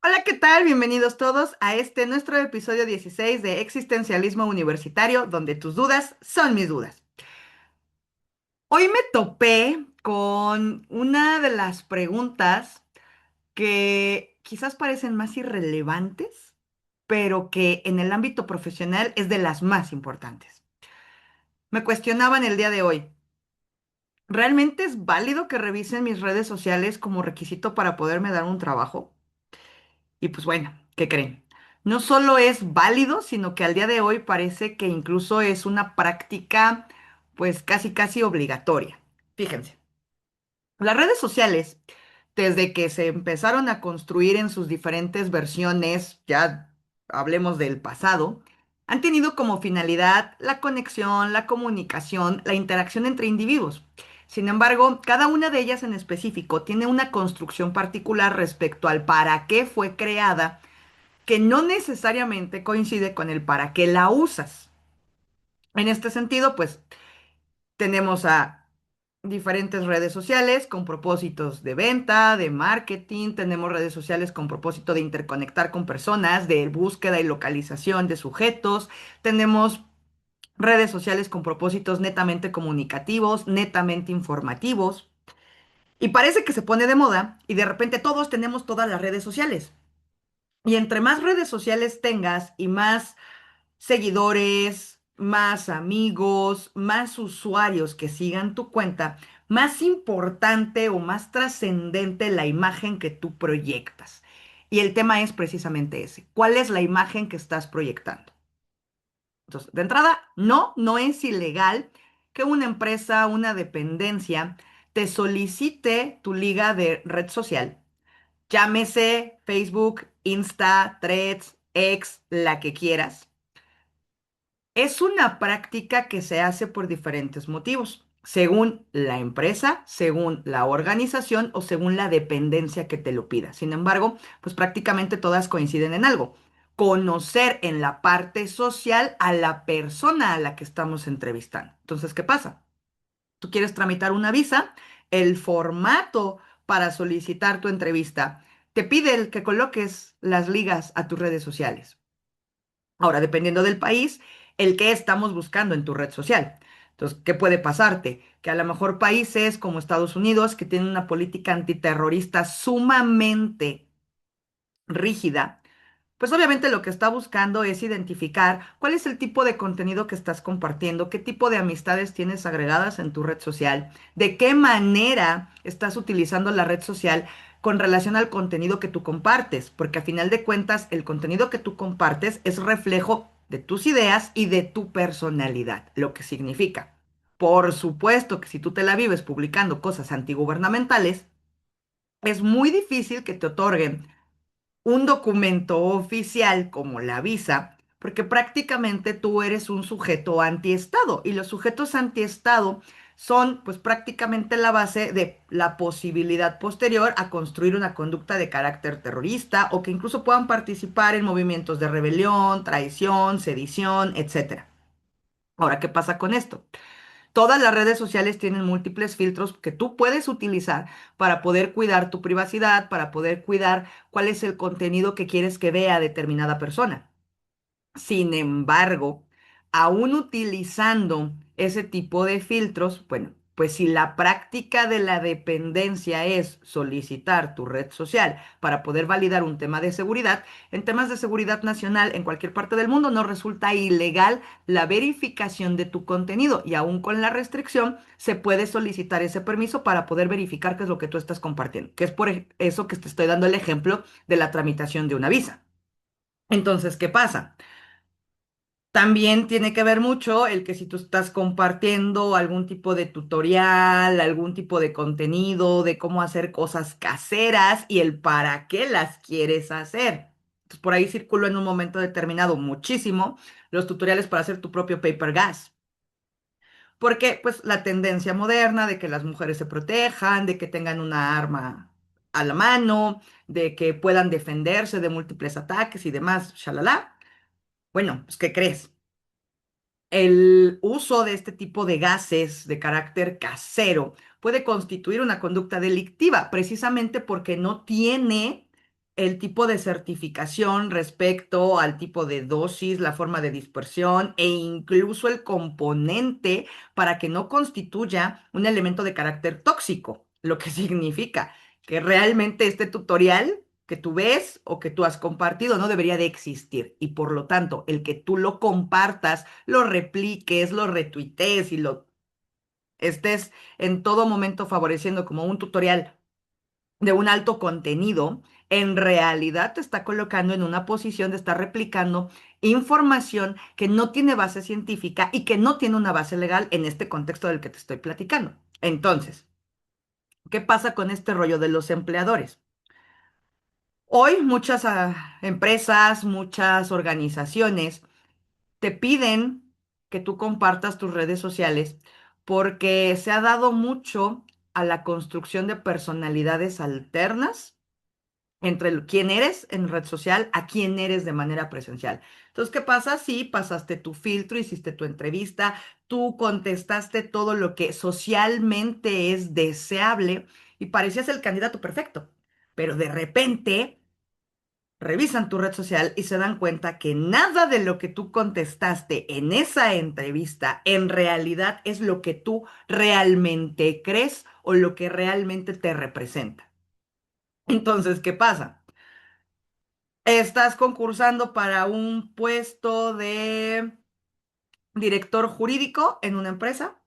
Hola, ¿qué tal? Bienvenidos todos a este nuestro episodio 16 de Existencialismo Universitario, donde tus dudas son mis dudas. Hoy me topé con una de las preguntas que quizás parecen más irrelevantes, pero que en el ámbito profesional es de las más importantes. Me cuestionaban el día de hoy, ¿realmente es válido que revisen mis redes sociales como requisito para poderme dar un trabajo? Y pues bueno, ¿qué creen? No solo es válido, sino que al día de hoy parece que incluso es una práctica pues casi casi obligatoria. Fíjense, las redes sociales, desde que se empezaron a construir en sus diferentes versiones, ya hablemos del pasado, han tenido como finalidad la conexión, la comunicación, la interacción entre individuos. Sin embargo, cada una de ellas en específico tiene una construcción particular respecto al para qué fue creada que no necesariamente coincide con el para qué la usas. En este sentido, pues tenemos a diferentes redes sociales con propósitos de venta, de marketing, tenemos redes sociales con propósito de interconectar con personas, de búsqueda y localización de sujetos, tenemos redes sociales con propósitos netamente comunicativos, netamente informativos, y parece que se pone de moda y de repente todos tenemos todas las redes sociales. Y entre más redes sociales tengas y más seguidores, más amigos, más usuarios que sigan tu cuenta, más importante o más trascendente la imagen que tú proyectas. Y el tema es precisamente ese. ¿Cuál es la imagen que estás proyectando? Entonces, de entrada, no es ilegal que una empresa, una dependencia, te solicite tu liga de red social. Llámese Facebook, Insta, Threads, X, la que quieras. Es una práctica que se hace por diferentes motivos, según la empresa, según la organización o según la dependencia que te lo pida. Sin embargo, pues prácticamente todas coinciden en algo. Conocer en la parte social a la persona a la que estamos entrevistando. Entonces, ¿qué pasa? Tú quieres tramitar una visa, el formato para solicitar tu entrevista te pide el que coloques las ligas a tus redes sociales. Ahora, dependiendo del país, el que estamos buscando en tu red social. Entonces, ¿qué puede pasarte? Que a lo mejor países como Estados Unidos, que tienen una política antiterrorista sumamente rígida, pues obviamente lo que está buscando es identificar cuál es el tipo de contenido que estás compartiendo, qué tipo de amistades tienes agregadas en tu red social, de qué manera estás utilizando la red social con relación al contenido que tú compartes, porque a final de cuentas el contenido que tú compartes es reflejo de tus ideas y de tu personalidad, lo que significa, por supuesto que si tú te la vives publicando cosas antigubernamentales, es muy difícil que te otorguen un documento oficial como la visa, porque prácticamente tú eres un sujeto antiestado y los sujetos antiestado son pues prácticamente la base de la posibilidad posterior a construir una conducta de carácter terrorista o que incluso puedan participar en movimientos de rebelión, traición, sedición, etcétera. Ahora, ¿qué pasa con esto? Todas las redes sociales tienen múltiples filtros que tú puedes utilizar para poder cuidar tu privacidad, para poder cuidar cuál es el contenido que quieres que vea determinada persona. Sin embargo, aún utilizando ese tipo de filtros, bueno, pues si la práctica de la dependencia es solicitar tu red social para poder validar un tema de seguridad, en temas de seguridad nacional en cualquier parte del mundo no resulta ilegal la verificación de tu contenido y aún con la restricción se puede solicitar ese permiso para poder verificar qué es lo que tú estás compartiendo, que es por eso que te estoy dando el ejemplo de la tramitación de una visa. Entonces, ¿qué pasa? También tiene que ver mucho el que si tú estás compartiendo algún tipo de tutorial, algún tipo de contenido de cómo hacer cosas caseras y el para qué las quieres hacer. Entonces, por ahí circuló en un momento determinado muchísimo los tutoriales para hacer tu propio paper gas. Porque, pues, la tendencia moderna de que las mujeres se protejan, de que tengan una arma a la mano, de que puedan defenderse de múltiples ataques y demás, shalala. Bueno, pues, ¿qué crees? El uso de este tipo de gases de carácter casero puede constituir una conducta delictiva, precisamente porque no tiene el tipo de certificación respecto al tipo de dosis, la forma de dispersión e incluso el componente para que no constituya un elemento de carácter tóxico, lo que significa que realmente este tutorial que tú ves o que tú has compartido no debería de existir y por lo tanto el que tú lo compartas, lo repliques, lo retuitees y lo estés en todo momento favoreciendo como un tutorial de un alto contenido, en realidad te está colocando en una posición de estar replicando información que no tiene base científica y que no tiene una base legal en este contexto del que te estoy platicando. Entonces, ¿qué pasa con este rollo de los empleadores? Hoy muchas empresas, muchas organizaciones te piden que tú compartas tus redes sociales porque se ha dado mucho a la construcción de personalidades alternas entre quién eres en red social a quién eres de manera presencial. Entonces, ¿qué pasa? Si pasaste tu filtro, hiciste tu entrevista, tú contestaste todo lo que socialmente es deseable y parecías el candidato perfecto, pero de repente revisan tu red social y se dan cuenta que nada de lo que tú contestaste en esa entrevista en realidad es lo que tú realmente crees o lo que realmente te representa. Entonces, ¿qué pasa? Estás concursando para un puesto de director jurídico en una empresa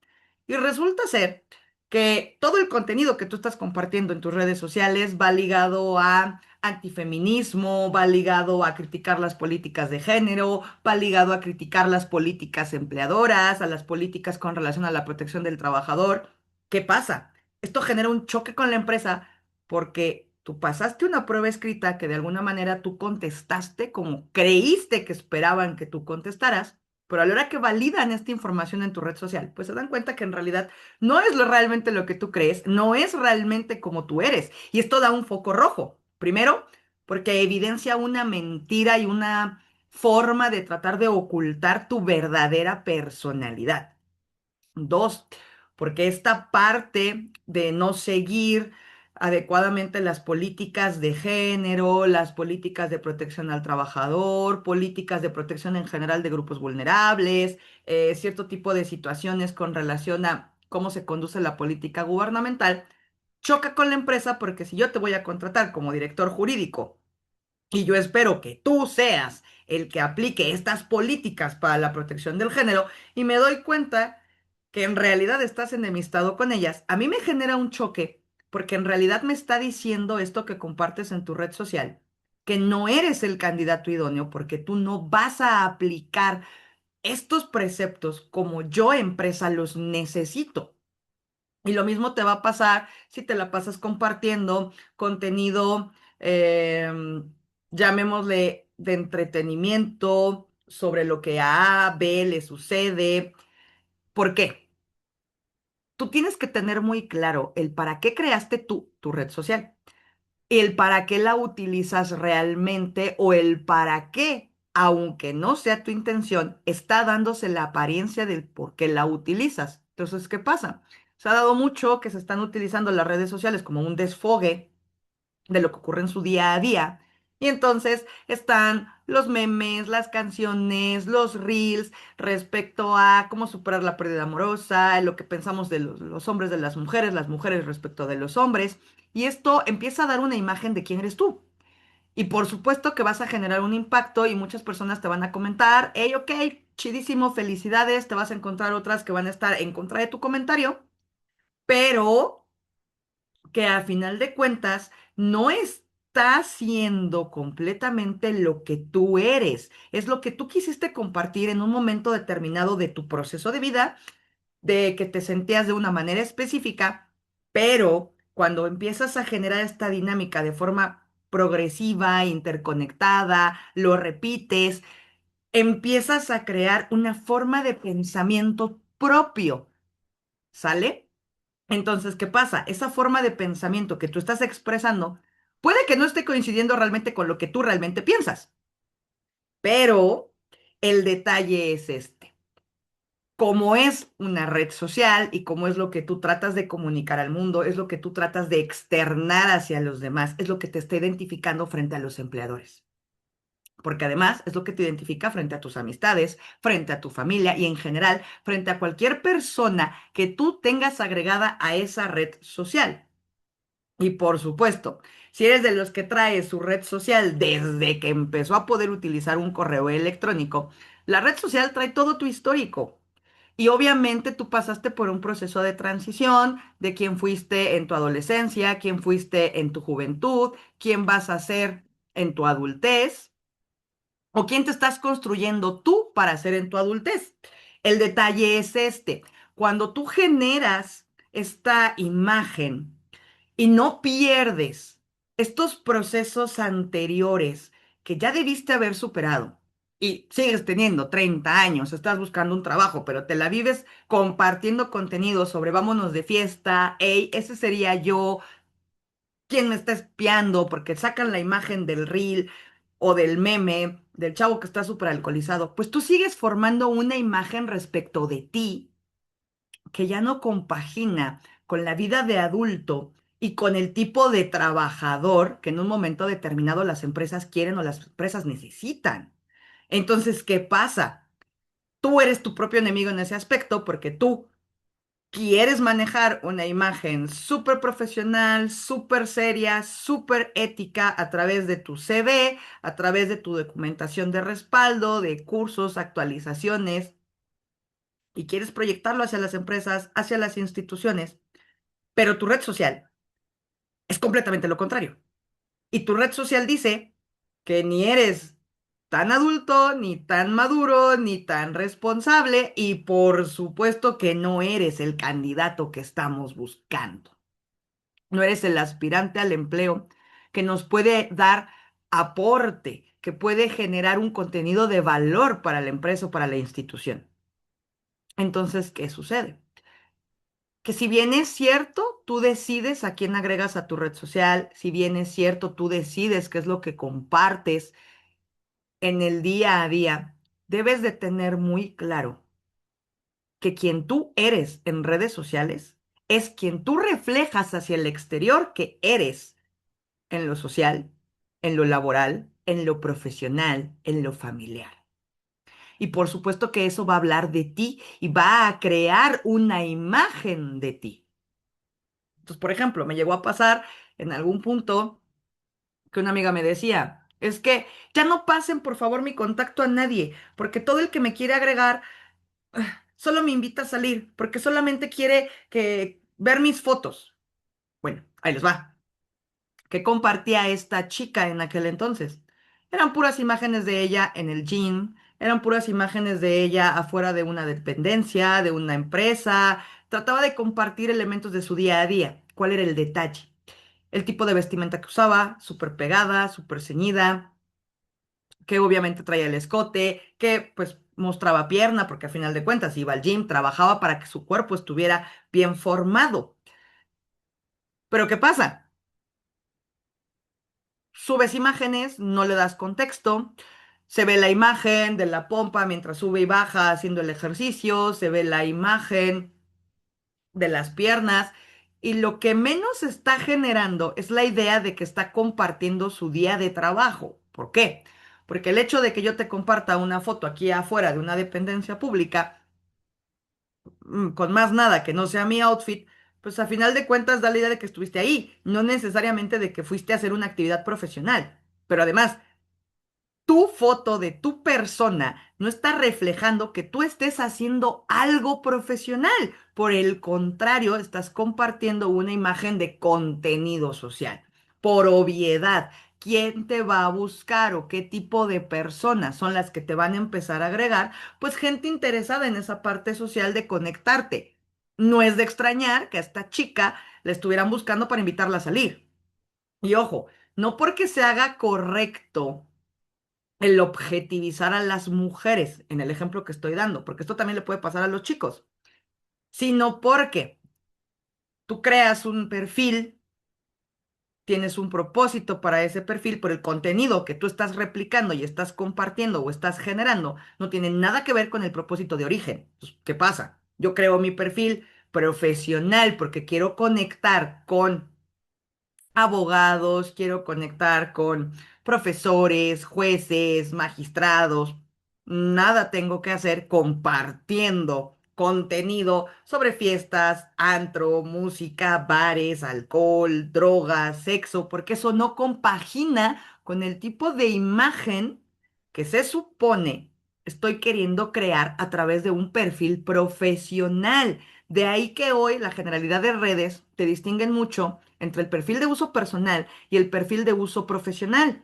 y resulta ser que todo el contenido que tú estás compartiendo en tus redes sociales va ligado a antifeminismo, va ligado a criticar las políticas de género, va ligado a criticar las políticas empleadoras, a las políticas con relación a la protección del trabajador. ¿Qué pasa? Esto genera un choque con la empresa porque tú pasaste una prueba escrita que de alguna manera tú contestaste como creíste que esperaban que tú contestaras, pero a la hora que validan esta información en tu red social, pues se dan cuenta que en realidad no es realmente lo que tú crees, no es realmente como tú eres. Y esto da un foco rojo. Primero, porque evidencia una mentira y una forma de tratar de ocultar tu verdadera personalidad. Dos, porque esta parte de no seguir adecuadamente las políticas de género, las políticas de protección al trabajador, políticas de protección en general de grupos vulnerables, cierto tipo de situaciones con relación a cómo se conduce la política gubernamental, choca con la empresa porque si yo te voy a contratar como director jurídico, y yo espero que tú seas el que aplique estas políticas para la protección del género y me doy cuenta que en realidad estás enemistado con ellas. A mí me genera un choque porque en realidad me está diciendo esto que compartes en tu red social, que no eres el candidato idóneo porque tú no vas a aplicar estos preceptos como yo, empresa, los necesito. Y lo mismo te va a pasar si te la pasas compartiendo contenido, llamémosle de entretenimiento, sobre lo que a B le sucede. ¿Por qué? Tú tienes que tener muy claro el para qué creaste tú tu red social, el para qué la utilizas realmente o el para qué, aunque no sea tu intención, está dándose la apariencia del por qué la utilizas. Entonces, ¿qué pasa? Se ha dado mucho que se están utilizando las redes sociales como un desfogue de lo que ocurre en su día a día. Y entonces están los memes, las canciones, los reels respecto a cómo superar la pérdida amorosa, lo que pensamos de los hombres de las mujeres respecto de los hombres. Y esto empieza a dar una imagen de quién eres tú. Y por supuesto que vas a generar un impacto y muchas personas te van a comentar, hey, ok, chidísimo, felicidades, te vas a encontrar otras que van a estar en contra de tu comentario, pero que a final de cuentas no está siendo completamente lo que tú eres, es lo que tú quisiste compartir en un momento determinado de tu proceso de vida, de que te sentías de una manera específica, pero cuando empiezas a generar esta dinámica de forma progresiva, interconectada, lo repites, empiezas a crear una forma de pensamiento propio, ¿sale? Entonces, ¿qué pasa? Esa forma de pensamiento que tú estás expresando puede que no esté coincidiendo realmente con lo que tú realmente piensas, pero el detalle es este. cómo es una red social y cómo es lo que tú tratas de comunicar al mundo, es lo que tú tratas de externar hacia los demás, es lo que te está identificando frente a los empleadores. Porque además es lo que te identifica frente a tus amistades, frente a tu familia y en general frente a cualquier persona que tú tengas agregada a esa red social. Y por supuesto, si eres de los que trae su red social desde que empezó a poder utilizar un correo electrónico, la red social trae todo tu histórico. Y obviamente tú pasaste por un proceso de transición de quién fuiste en tu adolescencia, quién fuiste en tu juventud, quién vas a ser en tu adultez o quién te estás construyendo tú para ser en tu adultez. El detalle es este, cuando tú generas esta imagen, y no pierdes estos procesos anteriores que ya debiste haber superado y sigues teniendo 30 años, estás buscando un trabajo, pero te la vives compartiendo contenido sobre vámonos de fiesta, hey, ese sería yo, quién me está espiando, porque sacan la imagen del reel o del meme del chavo que está súper alcoholizado, pues tú sigues formando una imagen respecto de ti que ya no compagina con la vida de adulto y con el tipo de trabajador que en un momento determinado las empresas quieren o las empresas necesitan. Entonces, ¿qué pasa? Tú eres tu propio enemigo en ese aspecto porque tú quieres manejar una imagen súper profesional, súper seria, súper ética a través de tu CV, a través de tu documentación de respaldo, de cursos, actualizaciones, y quieres proyectarlo hacia las empresas, hacia las instituciones. Pero tu red social es completamente lo contrario. Y tu red social dice que ni eres tan adulto, ni tan maduro, ni tan responsable, y por supuesto que no eres el candidato que estamos buscando. No eres el aspirante al empleo que nos puede dar aporte, que puede generar un contenido de valor para la empresa o para la institución. Entonces, ¿qué sucede? Que si bien es cierto, tú decides a quién agregas a tu red social, si bien es cierto, tú decides qué es lo que compartes en el día a día, debes de tener muy claro que quien tú eres en redes sociales es quien tú reflejas hacia el exterior que eres en lo social, en lo laboral, en lo profesional, en lo familiar. Y por supuesto que eso va a hablar de ti y va a crear una imagen de ti. Entonces, por ejemplo, me llegó a pasar en algún punto que una amiga me decía, es que ya no pasen por favor mi contacto a nadie, porque todo el que me quiere agregar solo me invita a salir, porque solamente quiere que ver mis fotos. Bueno, ahí les va. ¿Qué compartía esta chica en aquel entonces? Eran puras imágenes de ella en el gym, eran puras imágenes de ella afuera de una dependencia, de una empresa. Trataba de compartir elementos de su día a día. ¿Cuál era el detalle? El tipo de vestimenta que usaba, súper pegada, súper ceñida, que obviamente traía el escote, que pues mostraba pierna, porque a final de cuentas iba al gym, trabajaba para que su cuerpo estuviera bien formado. Pero ¿qué pasa? Subes imágenes, no le das contexto, se ve la imagen de la pompa mientras sube y baja haciendo el ejercicio, se ve la imagen de las piernas y lo que menos está generando es la idea de que está compartiendo su día de trabajo. ¿Por qué? Porque el hecho de que yo te comparta una foto aquí afuera de una dependencia pública, con más nada que no sea mi outfit, pues a final de cuentas da la idea de que estuviste ahí, no necesariamente de que fuiste a hacer una actividad profesional. Pero además, tu foto de tu persona no está reflejando que tú estés haciendo algo profesional. Por el contrario, estás compartiendo una imagen de contenido social. Por obviedad, ¿quién te va a buscar o qué tipo de personas son las que te van a empezar a agregar? Pues gente interesada en esa parte social de conectarte. No es de extrañar que a esta chica la estuvieran buscando para invitarla a salir. Y ojo, no porque se haga correcto el objetivizar a las mujeres, en el ejemplo que estoy dando, porque esto también le puede pasar a los chicos, sino porque tú creas un perfil tienes un propósito para ese perfil, pero el contenido que tú estás replicando y estás compartiendo o estás generando no tiene nada que ver con el propósito de origen. Entonces, ¿qué pasa? Yo creo mi perfil profesional porque quiero conectar con abogados, quiero conectar con profesores, jueces, magistrados. Nada tengo que hacer compartiendo contenido sobre fiestas, antro, música, bares, alcohol, drogas, sexo, porque eso no compagina con el tipo de imagen que se supone estoy queriendo crear a través de un perfil profesional. De ahí que hoy la generalidad de redes te distinguen mucho entre el perfil de uso personal y el perfil de uso profesional,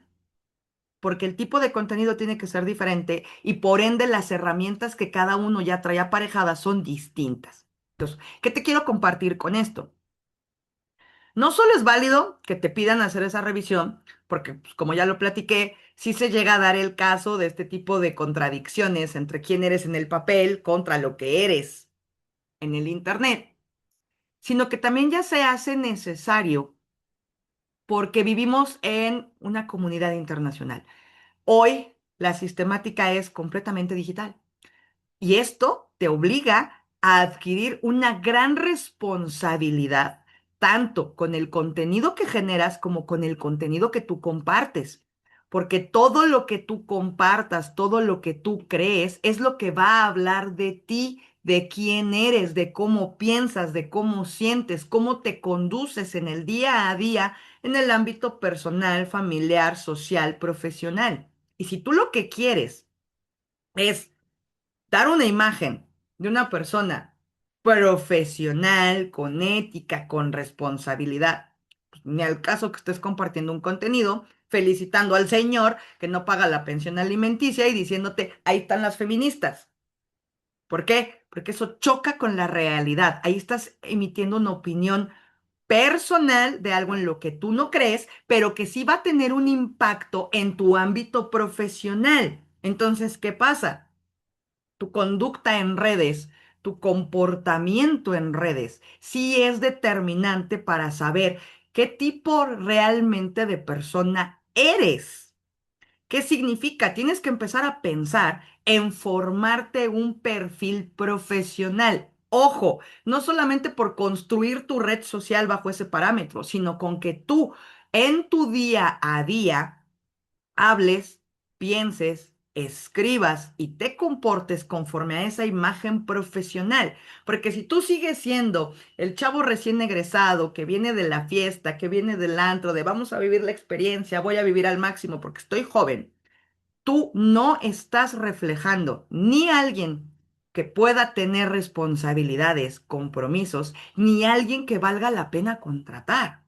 porque el tipo de contenido tiene que ser diferente y por ende las herramientas que cada uno ya trae aparejadas son distintas. Entonces, ¿qué te quiero compartir con esto? No solo es válido que te pidan hacer esa revisión, porque pues, como ya lo platiqué, sí se llega a dar el caso de este tipo de contradicciones entre quién eres en el papel contra lo que eres en el Internet, sino que también ya se hace necesario porque vivimos en una comunidad internacional. Hoy la sistemática es completamente digital y esto te obliga a adquirir una gran responsabilidad, tanto con el contenido que generas como con el contenido que tú compartes. Porque todo lo que tú compartas, todo lo que tú crees, es lo que va a hablar de ti, de quién eres, de cómo piensas, de cómo sientes, cómo te conduces en el día a día, en el ámbito personal, familiar, social, profesional. Y si tú lo que quieres es dar una imagen de una persona profesional, con ética, con responsabilidad, pues, ni al caso que estés compartiendo un contenido felicitando al señor que no paga la pensión alimenticia y diciéndote, ahí están las feministas. ¿Por qué? Porque eso choca con la realidad. Ahí estás emitiendo una opinión personal de algo en lo que tú no crees, pero que sí va a tener un impacto en tu ámbito profesional. Entonces, ¿qué pasa? Tu conducta en redes, tu comportamiento en redes, sí es determinante para saber qué tipo realmente de persona eres. ¿Qué significa? Tienes que empezar a pensar en formarte un perfil profesional. Ojo, no solamente por construir tu red social bajo ese parámetro, sino con que tú en tu día a día hables, pienses, escribas y te comportes conforme a esa imagen profesional. Porque si tú sigues siendo el chavo recién egresado que viene de la fiesta, que viene del antro, de vamos a vivir la experiencia, voy a vivir al máximo porque estoy joven, tú no estás reflejando ni a alguien que pueda tener responsabilidades, compromisos, ni alguien que valga la pena contratar.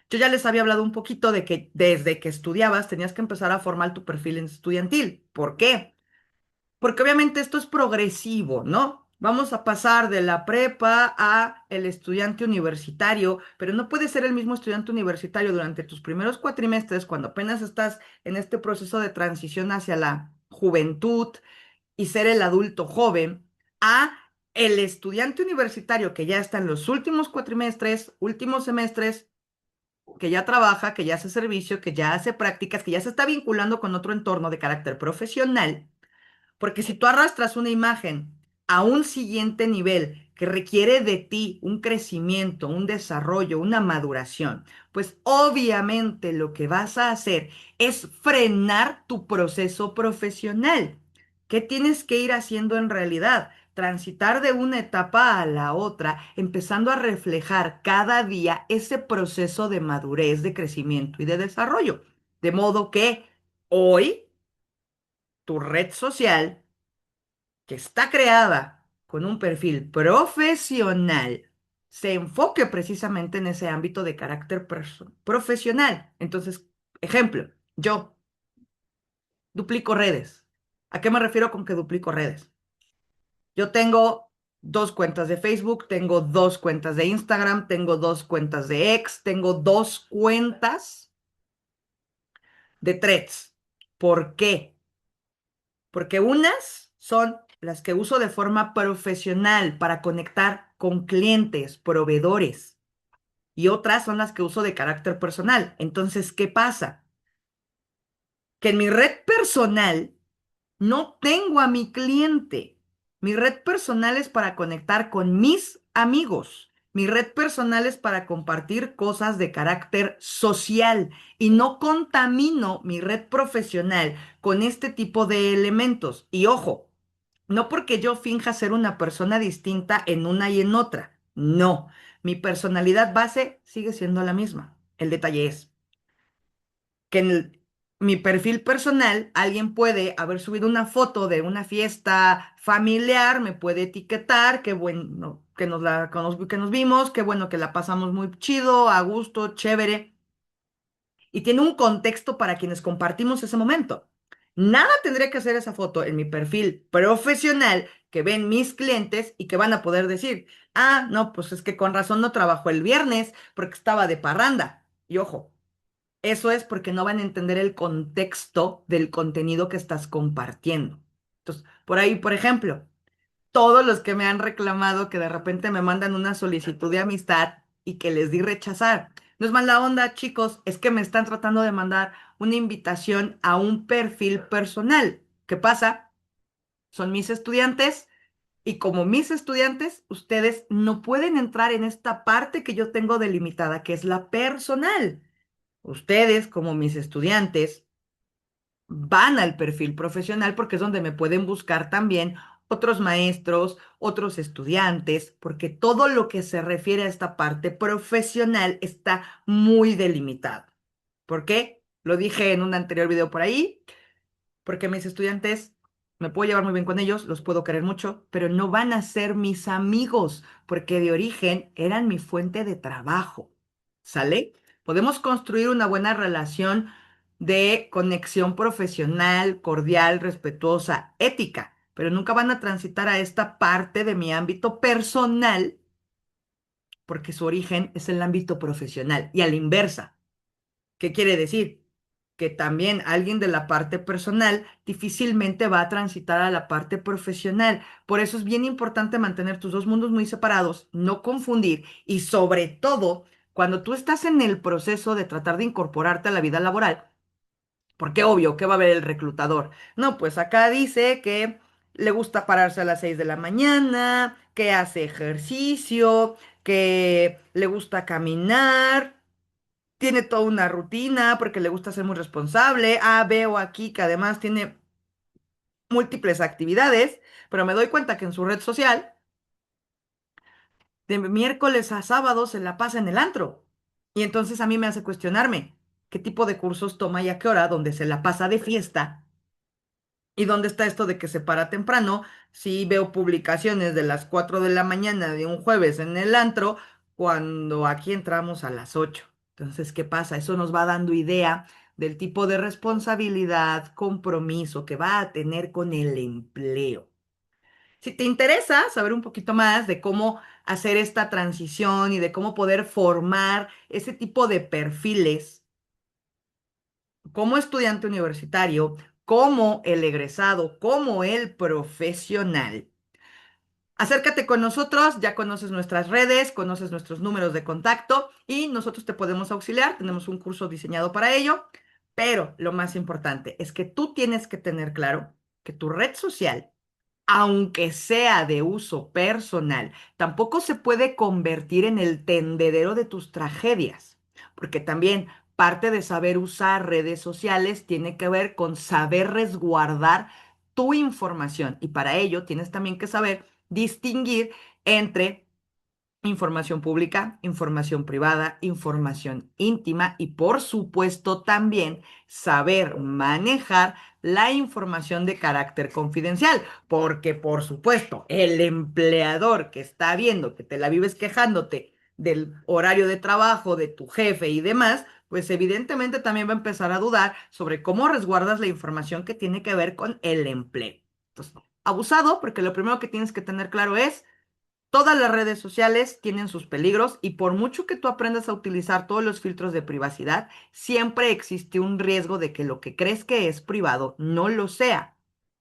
Yo ya les había hablado un poquito de que desde que estudiabas tenías que empezar a formar tu perfil estudiantil. ¿Por qué? Porque obviamente esto es progresivo, ¿no? Vamos a pasar de la prepa a el estudiante universitario, pero no puedes ser el mismo estudiante universitario durante tus primeros cuatrimestres cuando apenas estás en este proceso de transición hacia la juventud y ser el adulto joven, a el estudiante universitario que ya está en los últimos cuatrimestres, últimos semestres que ya trabaja, que ya hace servicio, que ya hace prácticas, que ya se está vinculando con otro entorno de carácter profesional, porque si tú arrastras una imagen a un siguiente nivel que requiere de ti un crecimiento, un desarrollo, una maduración, pues obviamente lo que vas a hacer es frenar tu proceso profesional. ¿Qué tienes que ir haciendo en realidad? Transitar de una etapa a la otra, empezando a reflejar cada día ese proceso de madurez, de crecimiento y de desarrollo. De modo que hoy tu red social que está creada con un perfil profesional se enfoque precisamente en ese ámbito de carácter profesional. Entonces, ejemplo, yo duplico redes. ¿A qué me refiero con que duplico redes? Yo tengo dos cuentas de Facebook, tengo dos cuentas de Instagram, tengo dos cuentas de X, tengo dos cuentas de Threads. ¿Por qué? Porque unas son las que uso de forma profesional para conectar con clientes, proveedores. y otras son las que uso de carácter personal. Entonces, ¿qué pasa? Que en mi red personal no tengo a mi cliente. Mi red personal es para conectar con mis amigos. Mi red personal es para compartir cosas de carácter social y no contamino mi red profesional con este tipo de elementos. Y ojo, no porque yo finja ser una persona distinta en una y en otra. No, mi personalidad base sigue siendo la misma. El detalle es que mi perfil personal, alguien puede haber subido una foto de una fiesta familiar, me puede etiquetar, qué bueno que nos vimos, qué bueno que la pasamos muy chido, a gusto, chévere, y tiene un contexto para quienes compartimos ese momento. Nada tendría que hacer esa foto en mi perfil profesional que ven mis clientes y que van a poder decir, ah, no, pues es que con razón no trabajó el viernes porque estaba de parranda. Y ojo, eso es porque no van a entender el contexto del contenido que estás compartiendo. Entonces, por ahí, por ejemplo, todos los que me han reclamado que de repente me mandan una solicitud de amistad y que les di rechazar. No es mala onda, chicos, es que me están tratando de mandar una invitación a un perfil personal. ¿Qué pasa? Son mis estudiantes y como mis estudiantes, ustedes no pueden entrar en esta parte que yo tengo delimitada, que es la personal. Ustedes, como mis estudiantes, van al perfil profesional porque es donde me pueden buscar también otros maestros, otros estudiantes, porque todo lo que se refiere a esta parte profesional está muy delimitado. ¿Por qué? Lo dije en un anterior video por ahí, porque mis estudiantes, me puedo llevar muy bien con ellos, los puedo querer mucho, pero no van a ser mis amigos, porque de origen eran mi fuente de trabajo. ¿Sale? Podemos construir una buena relación de conexión profesional, cordial, respetuosa, ética, pero nunca van a transitar a esta parte de mi ámbito personal, porque su origen es el ámbito profesional y a la inversa. ¿Qué quiere decir? Que también alguien de la parte personal difícilmente va a transitar a la parte profesional. Por eso es bien importante mantener tus dos mundos muy separados, no confundir y sobre todo cuando tú estás en el proceso de tratar de incorporarte a la vida laboral, porque obvio, ¿qué va a ver el reclutador? No, pues acá dice que le gusta pararse a las 6 de la mañana, que hace ejercicio, que le gusta caminar, tiene toda una rutina porque le gusta ser muy responsable. Ah, veo aquí que además tiene múltiples actividades, pero me doy cuenta que en su red social, de miércoles a sábado, se la pasa en el antro. Y entonces a mí me hace cuestionarme qué tipo de cursos toma y a qué hora, donde se la pasa de fiesta. ¿Y dónde está esto de que se para temprano? Si veo publicaciones de las 4 de la mañana de un jueves en el antro, cuando aquí entramos a las 8. Entonces, ¿qué pasa? Eso nos va dando idea del tipo de responsabilidad, compromiso que va a tener con el empleo. Si te interesa saber un poquito más de cómo hacer esta transición y de cómo poder formar ese tipo de perfiles, como estudiante universitario, como el egresado, como el profesional. Acércate con nosotros, ya conoces nuestras redes, conoces nuestros números de contacto y nosotros te podemos auxiliar. Tenemos un curso diseñado para ello, pero lo más importante es que tú tienes que tener claro que tu red social, aunque sea de uso personal, tampoco se puede convertir en el tendedero de tus tragedias, porque también parte de saber usar redes sociales tiene que ver con saber resguardar tu información y para ello tienes también que saber distinguir entre información pública, información privada, información íntima y por supuesto también saber manejar la información de carácter confidencial, porque por supuesto el empleador que está viendo que te la vives quejándote del horario de trabajo de tu jefe y demás, pues evidentemente también va a empezar a dudar sobre cómo resguardas la información que tiene que ver con el empleo. Entonces, abusado, porque lo primero que tienes que tener claro es todas las redes sociales tienen sus peligros y por mucho que tú aprendas a utilizar todos los filtros de privacidad, siempre existe un riesgo de que lo que crees que es privado no lo sea.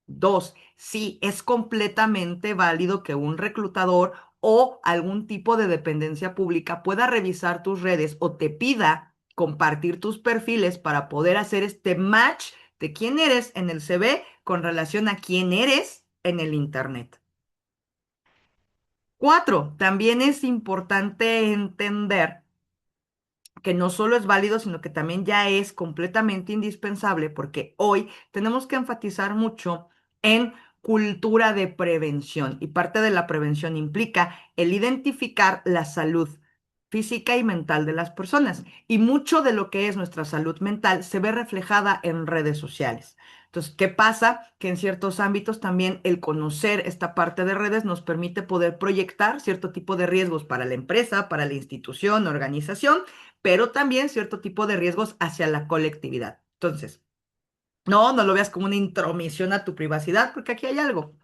Dos, sí, es completamente válido que un reclutador o algún tipo de dependencia pública pueda revisar tus redes o te pida compartir tus perfiles para poder hacer este match de quién eres en el CV con relación a quién eres en el Internet. Cuatro, también es importante entender que no solo es válido, sino que también ya es completamente indispensable, porque hoy tenemos que enfatizar mucho en cultura de prevención, y parte de la prevención implica el identificar la salud física y mental de las personas, y mucho de lo que es nuestra salud mental se ve reflejada en redes sociales. Entonces, ¿qué pasa? Que en ciertos ámbitos también el conocer esta parte de redes nos permite poder proyectar cierto tipo de riesgos para la empresa, para la institución, organización, pero también cierto tipo de riesgos hacia la colectividad. Entonces, no lo veas como una intromisión a tu privacidad, porque aquí hay algo.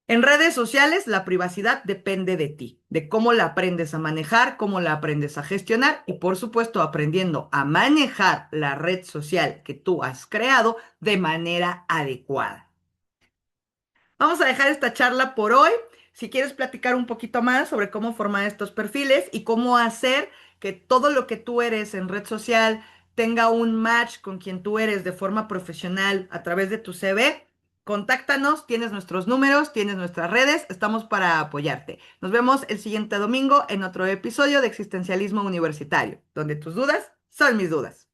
En redes sociales, la privacidad depende de ti, de cómo la aprendes a manejar, cómo la aprendes a gestionar y, por supuesto, aprendiendo a manejar la red social que tú has creado de manera adecuada. Vamos a dejar esta charla por hoy. Si quieres platicar un poquito más sobre cómo formar estos perfiles y cómo hacer que todo lo que tú eres en red social tenga un match con quien tú eres de forma profesional a través de tu CV, contáctanos, tienes nuestros números, tienes nuestras redes, estamos para apoyarte. Nos vemos el siguiente domingo en otro episodio de Existencialismo Universitario, donde tus dudas son mis dudas.